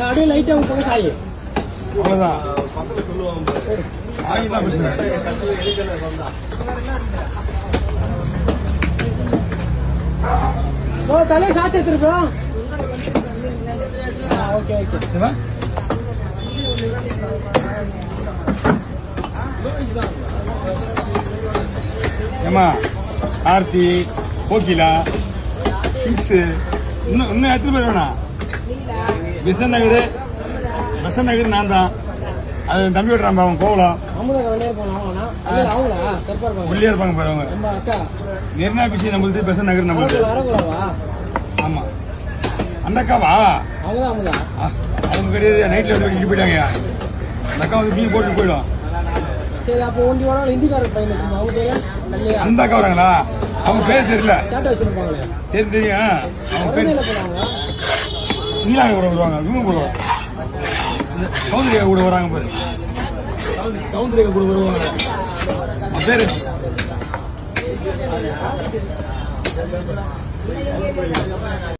அப்படியே லைட்டா போக சாய் அவ்வளவுதான் ஆகிதான் பிரச்சனை. தலையை சாச்சி எடுத்துருக்கோம். Okay okay. ஏமா ஆர்த்தி கோகிலா கிங்ஸ் இன்னும் எத்தனை பேர் வேணா? பெசன் நகர் நான் தான். அது தம்பி விடுறான் அவன் கோவலம் உள்ளே இருப்பாங்க பாருங்க. நிர்ணா பிசி நம்மளுது பெசன் நகர் நம்மளுது. ஆமா அந்த அக்காவா? அவங்க கிடையாது. நைட்ல வந்து இங்கே போயிட்டாங்க. அந்த அக்கா வந்து மீன் போட்டு போயிடும். சரி அப்போ ஒண்டி வாரம் ஹிந்திக்காரர் பையன் வச்சுமா அவங்க அந்த அக்கா வராங்களா? அவங்க பேர் தெரியல. தெரியும். அவங்க பேர் நீலாங்க கூட வருவாங்க. இவங்க கூட சௌந்தரியா கூட வராங்க பாரு. சௌந்தரியா கூட வருவாங்க. பேரு